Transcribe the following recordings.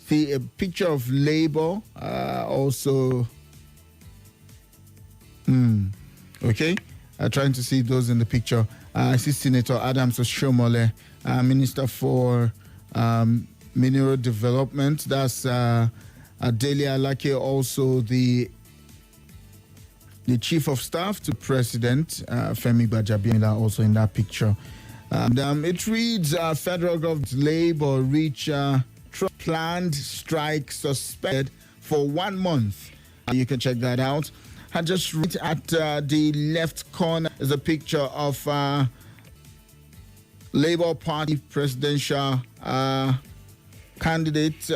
see a picture of Labour also. Okay, trying to see those in the picture. I see Senator Adams Oshomole, Minister for Mineral Development. That's Adele Alake, also the Chief of Staff to President Femi Gbajabiamila, also in that picture. It reads, federal government Labour reach planned strike suspended for 1 month. You can check that out. I just read at the left corner is a picture of Labour Party presidential candidate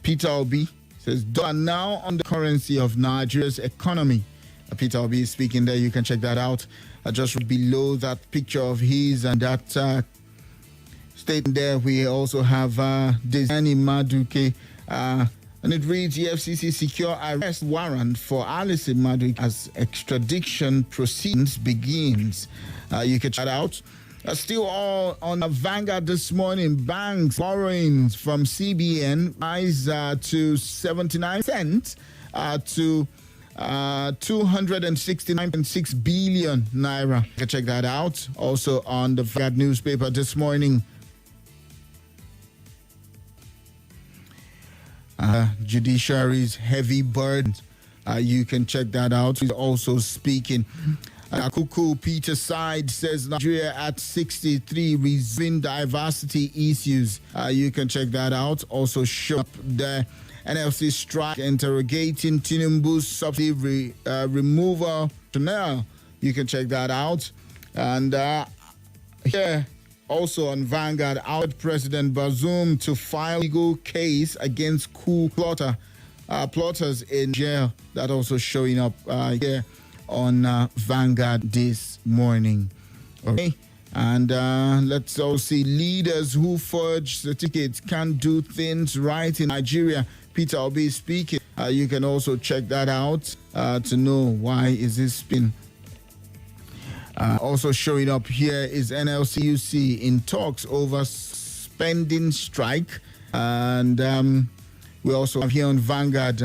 Peter Obi. Says, dollar now on the currency of Nigeria's economy. Peter Obi is speaking there. You can check that out. Just below that picture of his and that statement there, we also have Desani Maduke. And it reads, Effizy secure arrest warrant for Alison Maduke as extradition proceedings begins. You can check that out. Still all on the Vanguard this morning. Banks borrowings from CBN rise to 79 cents to 269.6 billion naira. You can check that out. Also on the Vanguard newspaper this morning. Judiciary's heavy burden. You can check that out. He's also speaking. Kuku Peter Side says Nigeria at 63 resume diversity issues. You can check that out. Also show up the NLC strike interrogating Tinubu's subsidy removal. You can check that out. And here also on Vanguard, out President Bazoum to file legal case against coup plotters in jail. That also showing up here on Vanguard this morning. Okay, and let's also see leaders who forge certificates can't do things right in Nigeria. Peter Obi speaking. You can also check that out to know why is this been. Also showing up here is NLCUC in talks over spending strike. And we also have here on Vanguard,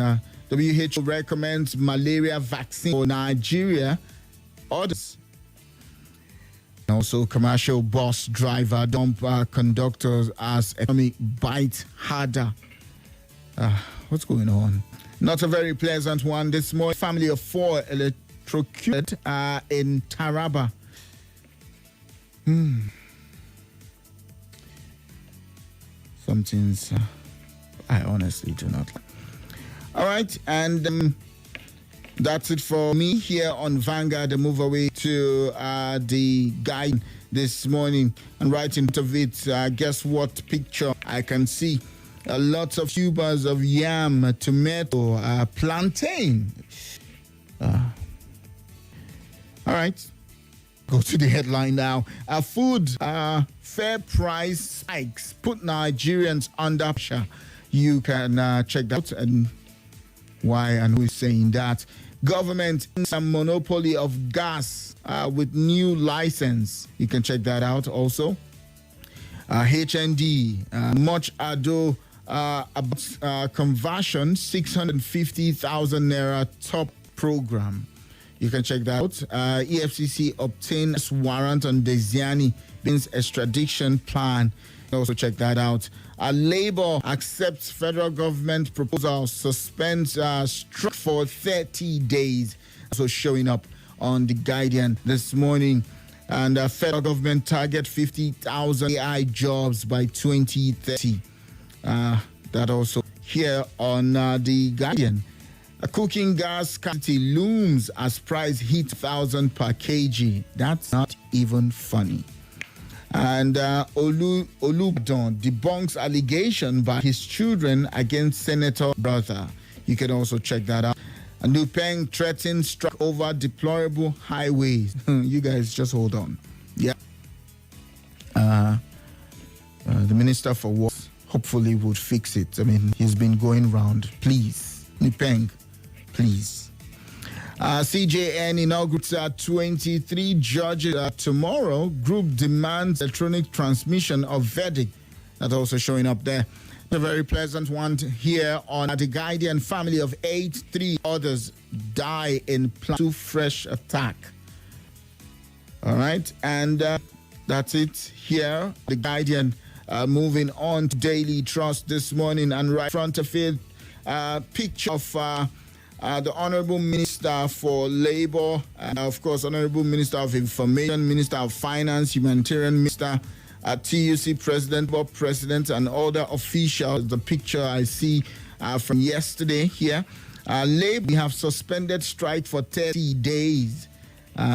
WHO recommends malaria vaccine for Nigeria. Others. Also, commercial bus driver dump conductors as economy bites harder. What's going on? Not a very pleasant one this morning. Family of 4 electrocuted in Taraba. Some things I honestly do not like. All right, and that's it for me here on Vanguard. I move away to the guide this morning, and right into it, guess what picture I can see? Lots of tubers of yam, tomato, plantain. All right, go to the headline now. Food fair price spikes put Nigerians under pressure. You can check that out and why and who is saying that. Government in some monopoly of gas with new license. You can check that out also. HND, much ado about conversion, 650,000 naira top program. You can check that out. EFCC obtains warrant on Desiani Bin's extradition plan. Also check that out. Labour accepts federal government proposal, suspends strike for 30 days. Also showing up on the Guardian this morning. And federal government target 50,000 AI jobs by 2030. That also here on the Guardian. A cooking gas scarcity looms as price hit 1,000 per kg. That's not even funny. And Olubdon debunks allegation by his children against Senator brother. You can also check that out. And Nupeng threatens strike over deplorable highways. You guys just hold on. Yeah. The Minister for Works hopefully would fix it. I mean, he's been going round. Please, Nupeng, please. CJN inaugurates 23 judges tomorrow. Group demands electronic transmission of verdict. That's also showing up there. A very pleasant one here on the Guardian. Family of 8, 3 others die in Plateau fresh attack. All right, and that's it here. The Guardian. Moving on to Daily Trust this morning, and right in front of it, picture of the Honorable Minister for Labor, and of course, Honorable Minister of Information, Minister of Finance, Humanitarian Minister, TUC President, Bob President, and other officials. The picture I see from yesterday here. Labor, we have suspended strike for 30 days.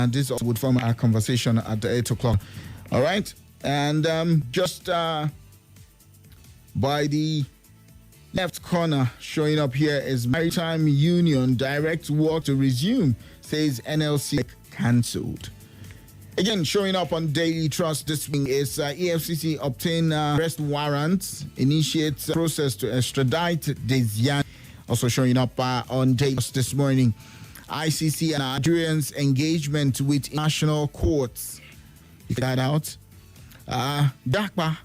This also would form our conversation at 8 o'clock. All right. And just by the left corner showing up here is Maritime Union direct work to resume, says NLC cancelled. Again, showing up on Daily Trust this week is EFCC obtain arrest warrants, initiates process to extradite Desian. Also showing up on Daily Trust this morning, ICC and Nigerians' engagement with national courts. You got that out. DACPA,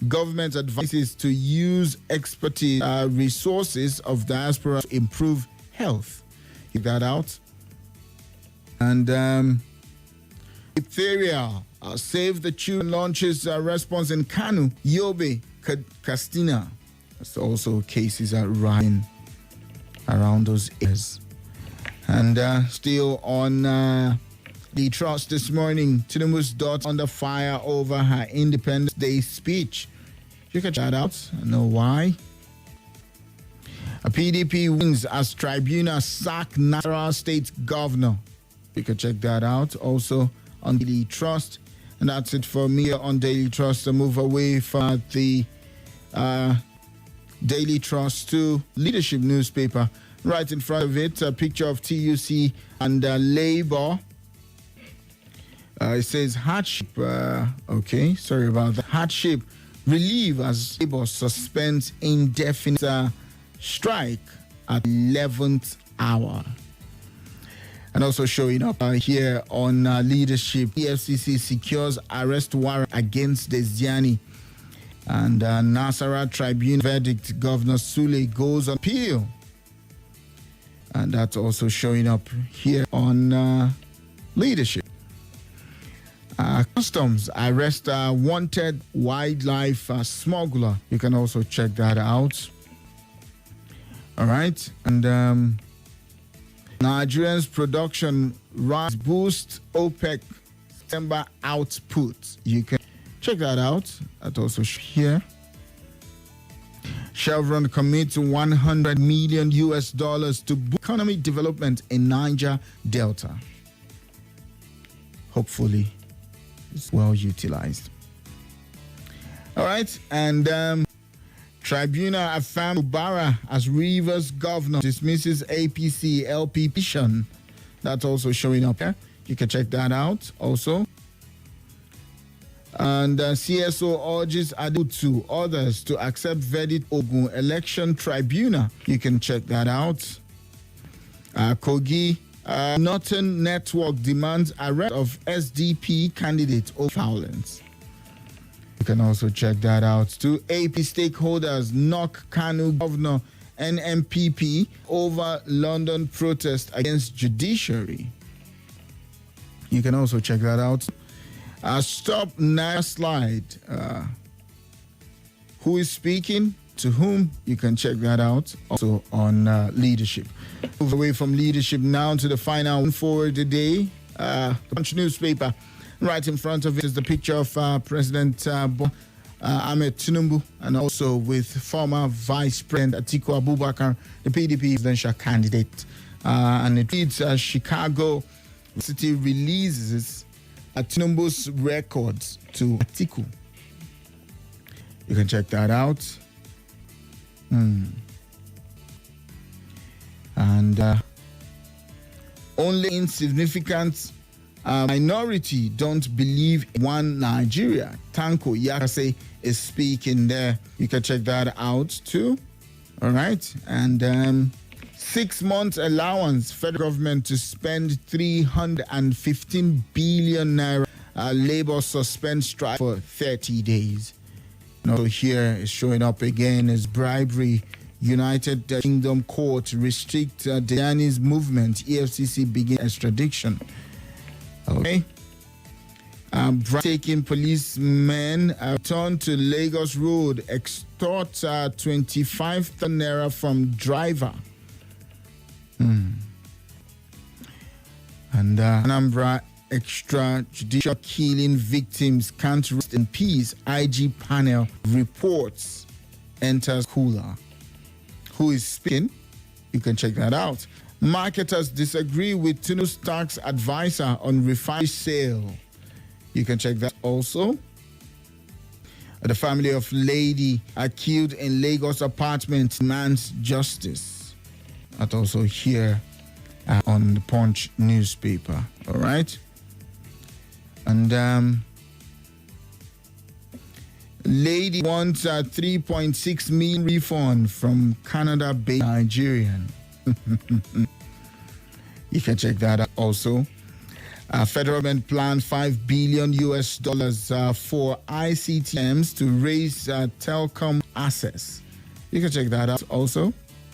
government advises to use expertise resources of diaspora to improve health. Keep that out. And diphtheria, Save the Children launches response in Kanu, Yobe, Castina. So also cases are running around those areas. And still on the Trust this morning, Tinubu's daughter under fire over her Independence Day speech. You can check that out. I know why. A PDP wins as tribunal sack Nasarawa State governor. You can check that out. Also on Daily Trust. And that's it for me on Daily Trust. To move away from the Daily Trust to Leadership newspaper. Right in front of it, a picture of TUC and Labour. It says hardship. Okay, sorry about that. Hardship relief as Labour suspends indefinite strike at 11th hour. And also showing up here on Leadership, EFCC secures arrest warrant against Desiani. And Nasarawa Tribunal verdict, Governor Sule goes on appeal. And that's also showing up here on Leadership. Customs arrest wanted wildlife smuggler. You can also check that out. All right. And Nigerians production rise boost OPEC September output. You can check that out. That also here. Chevron commits $100 million to boost economic development in Niger Delta. Hopefully, it's well utilized. All right, and Tribunal affirms Ubara as Rivers governor dismisses APC LP petition. That's also showing up here. You can check that out also. And CSO urges Adutu others to accept verdict Ogun Election Tribunal. You can check that out. Kogi Northern Network demands arrest of SDP candidate over violence. You can also check that out too. AP stakeholders knock Kanu governor NMPP over London protest against judiciary. You can also check that out. Stop Naira slide. Who is speaking? To whom? You can check that out also on Leadership. Move away from Leadership now to the final one for the day. The Punch newspaper. Right in front of it is the picture of President Ahmed Tinubu, and also with former Vice President Atiku Abubakar, the PDP presidential candidate. And it reads, Chicago City releases Tinubu's records to Atiku. You can check that out. And only insignificant minority don't believe in one Nigeria. Tanko Yakase is speaking there. You can check that out too. All right. And 6 months allowance, federal government to spend 315 billion naira. Labor suspend strike for 30 days. So here is showing up again as bribery. United Kingdom court restrict Diani's movement. EFCC begin extradition. Okay. Taking policemen return to Lagos Road, extort 25,000 naira from driver. And Anambra extrajudicial killing victims can't rest in peace. IG panel reports enters cooler. Who is speaking? You can check that out. Marketers disagree with Tinubu's tax advisor on refinery sale. You can check that also. The family of lady killed in Lagos apartment demands justice. That also here on the Punch newspaper. All right. And lady wants a 3.6 million refund from Canada-based Nigerian. You can check that out also. Federal government planned $5 billion for ICTMs to raise telecom access. You can check that out also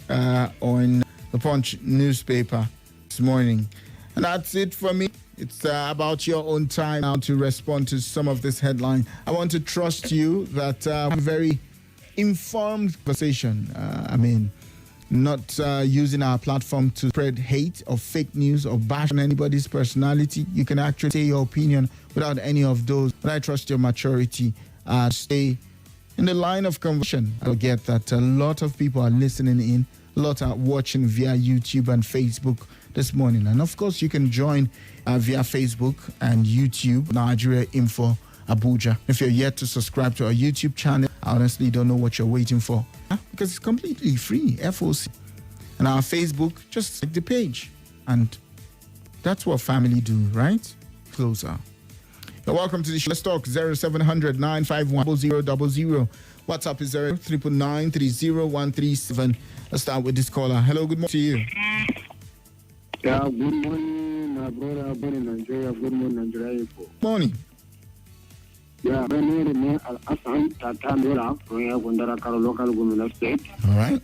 on the Punch newspaper this morning. And that's it for me. It's about your own time now to respond to some of this headline. I want to trust you that very informed conversation. Not using our platform to spread hate or fake news or bash on anybody's personality. You can actually say your opinion without any of those. But I trust your maturity. Stay in the line of conversation. I get that a lot of people are listening in. A lot are watching via YouTube and Facebook this morning. And of course, you can join via Facebook and YouTube, Nigeria Info Abuja. If you're yet to subscribe to our YouTube channel, I honestly don't know what you're waiting for. Because it's completely free, FOC. And our Facebook, just like the page. And that's what family do, right? Closer. You're welcome to the show. Let's talk 0700 951 0000. WhatsApp is 0999 30137. Let's start with this caller. Hello, good morning to you. Yeah, good morning, my brother. Good morning, Nigeria. Good morning, Nigeria. Morning. Yeah, my name is Al-Hassan Tatamura from Gondarakaro local government state. All right.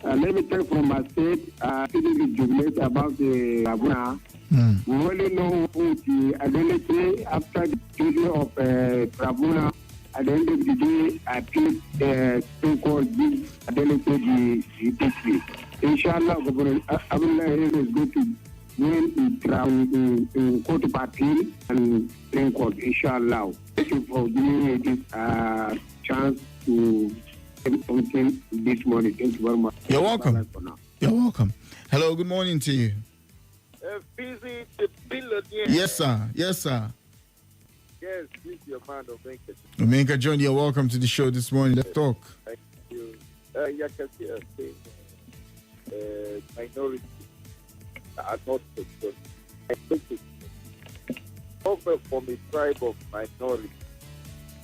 Let me tell from my state, citizen jubilate about the Abuja. We only know who the identity after the treaty of Tribuna. At the end of the day, I think the so-called big identity the district. Inshallah, Governor Abdullah is going to win in court party and in court. Inshallah. Thank you for giving me this chance to say something this morning. Thank you very much. You're welcome. You're welcome. Hello, good morning to you. Effizy, the billionaire. Yes, sir. Yes, sir. Yes, this is your man, Omenka. Omenka John, you're welcome to the show this morning. Let's talk. Thank you. Yakasi saying minority are not secure. Over from a tribe of minority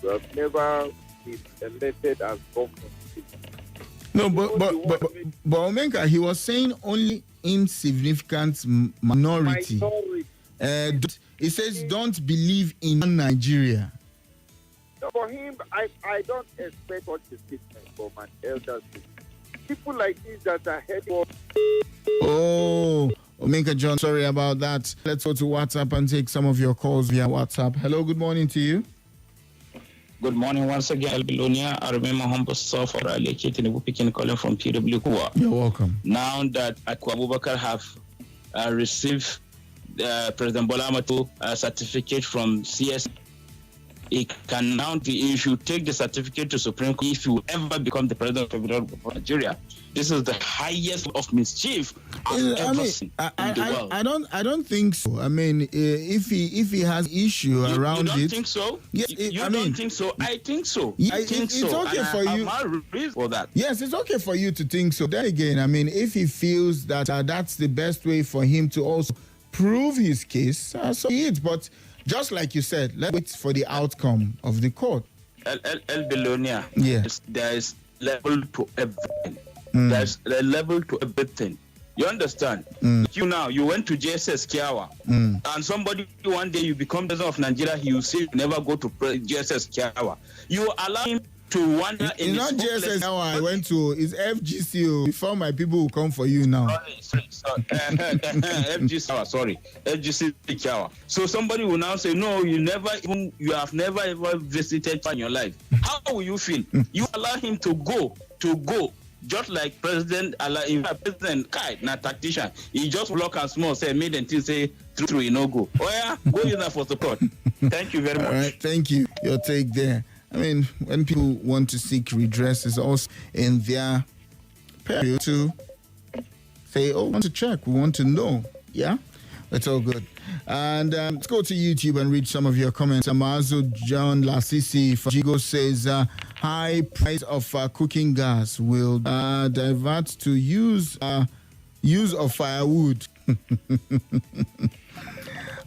who have never been elected as government. No, but Omenka, he was saying only insignificant minority. He says, don't believe in Nigeria. For him, I don't expect such a statement from an elder. People like this that are heading. Oh, Omenka John, sorry about that. Let's go to WhatsApp and take some of your calls via WhatsApp. Hello, good morning to you. Good morning once again, Albilonia. I remember humble self for Ali Tinubu picking calling from PW Kuwa. You're welcome. Now that Abubakar have received President Bola Ahmed certificate from CS, he can now issue, take the certificate to Supreme Court if you ever become the president of Nigeria. This is the highest of mischief I've ever seen in the world. I don't think so. I mean, if he has issue around you don't it, think so? Yes, don't think so? I think so. It's okay for you. I'm reason for that. Yes, it's okay for you to think so. Then again, I mean, if he feels that that's the best way for him to also prove his case, so be it. But just like you said, let's wait for the outcome of the court. El Belonia, yeah. There is level to everything. There's a level to everything. You understand? You now, you went to JSS Kiawa, and somebody one day you become president of Nigeria, he will say you never go to JSS Kiawa. You allow him to wander in it's not JSS Kiawa I went to, it's FGCO. Before my people will come for you now. Sorry. FGC Kiawa. So somebody will now say, no, you have never ever visited in your life. How will you feel? You allow him to go. Just like President Kai, not tactician. He just block and small, say, made until say, through, you know, go. Oh, yeah, go use that for support. Thank you very much. All right, thank you. Your take there. I mean, when people want to seek redress, it's also in their period to say, oh, we want to check, we want to know. Yeah, it's all good. And let's go to YouTube and read some of your comments. Amazo John Lasisi from Jigo says, high price of cooking gas will divert to use of firewood.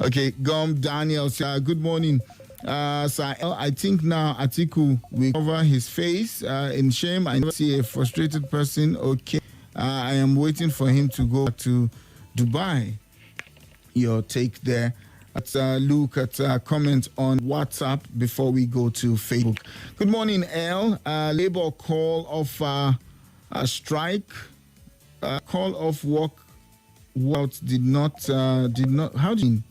Okay, Gum Daniel says, good morning. I think now Atiku will cover his face in shame. I never see a frustrated person. Okay, I am waiting for him to go to Dubai. Your take there. Let's look at comments on WhatsApp before we go to Facebook. Good morning, L. Labor call of a strike. Call of work. What did not. How did?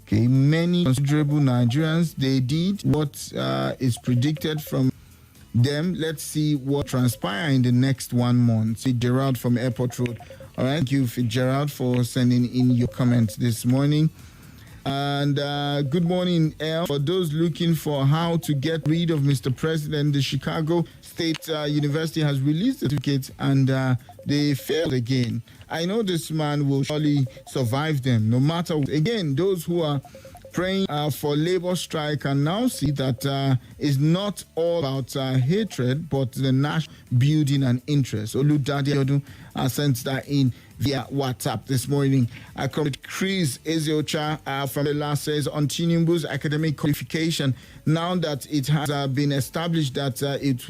Okay, many considerable Nigerians, they did what is predicted from them. Let's see what transpires in the next 1 month. See Gerald from Airport Road. All right, thank you, Gerald, for sending in your comments this morning. And good morning, L. For those looking for how to get rid of Mr. President, the Chicago State University has released the certificate and they failed again. I know this man will surely survive them, no matter what. Again, those who are praying for labor strike can now see that it's not all about hatred, but the national building and interest. Oludade Odun sent that in via WhatsApp this morning. I come with Chris Eziocha from the last says on Tinubu's academic qualification, now that it has been established that it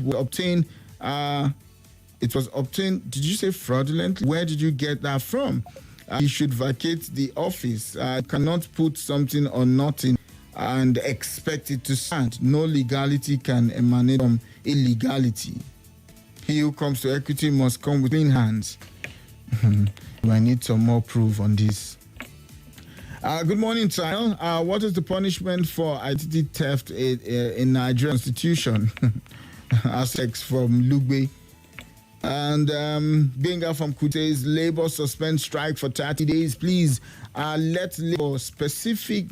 was obtained, did you say fraudulently? Where did you get that from? He should vacate the office. Cannot put something on nothing and expect it to stand. No legality can emanate from illegality. He who comes to equity must come with clean hands. I need some more proof on this. Good morning, Tile. What is the punishment for identity theft in Nigeria Constitution? Aspects from Lugbe. And Benga from Kute says, Labour suspend strike for 30 days. Please let Labour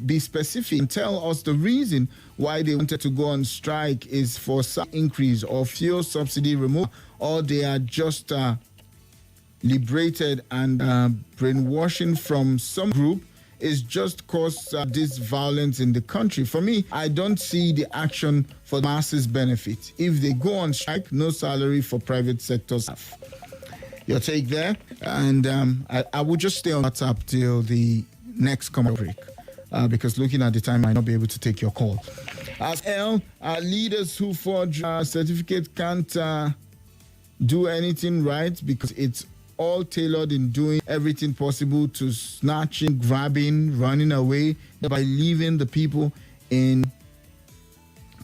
be specific and tell us the reason why they wanted to go on strike is for some increase or fuel subsidy removal, or they are just liberated and brainwashing from some group is just cause this violence in the country. For me, I don't see the action for the masses' benefit. If they go on strike, no salary for private sector staff. Your take there, and I will just stay on WhatsApp till the next commercial break because looking at the time, I might not be able to take your call. As L, leaders who forge certificate can't do anything right because it's all tailored in doing everything possible to snatching, grabbing, running away by leaving the people in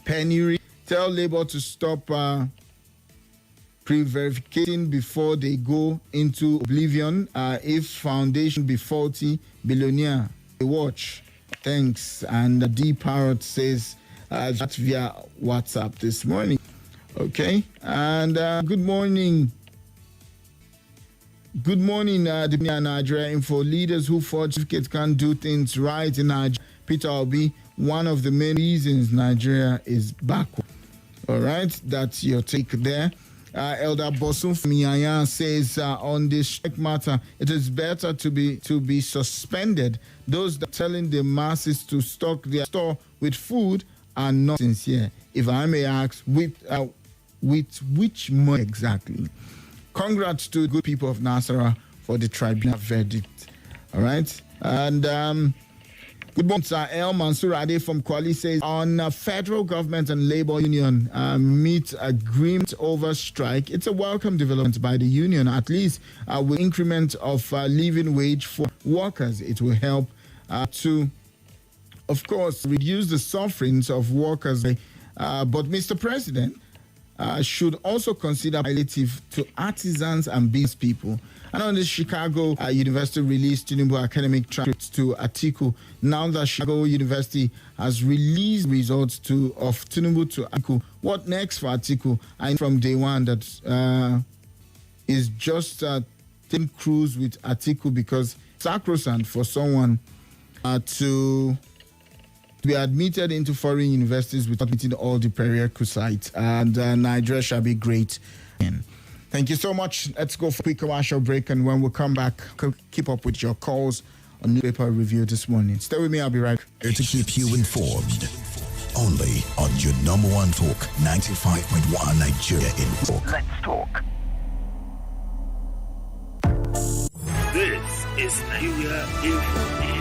penury. Tell Labour to stop pre-verificating before they go into oblivion. If foundation be faulty, billionaire, they watch. Thanks. And D Parrot says that via WhatsApp this morning. Okay. And good morning. Good morning, Nigeria Info. Leaders who forge certificates can't do things right in Nigeria. Peter Obi, one of the main reasons Nigeria is backward. All right, that's your take there. Elder Bosun from Yaya says on this strike matter, it is better to be suspended. Those that are telling the masses to stock their store with food are not sincere. If I may ask, with which money exactly? Congrats to the good people of Nasarawa for the tribunal verdict. All right. And Good morning, sir. El Mansour Ade from Kwali says on federal government and labor union meet agreement over strike. It's a welcome development by the union, at least with increment of living wage for workers. It will help to, of course, reduce the sufferings of workers. But Mr. President should also consider palliative to artisans and business people. And on the Chicago University released Tinubu academic transcripts to Atiku. Now that Chicago University has released results of Tinubu to Atiku, what next for Atiku? I know from day one that is just taking cruise with Atiku because sacrosanct for someone to be admitted into foreign universities without meeting all the prerequisites, and Nigeria shall be great. Thank you so much. Let's go for a quick commercial break, and when we come back, keep up with your calls on newspaper review this morning. Stay with me, I'll be right back. Here to keep you informed. Only on your number one talk, 95.1 Nigeria in talk. Let's talk. This is Nigeria Info.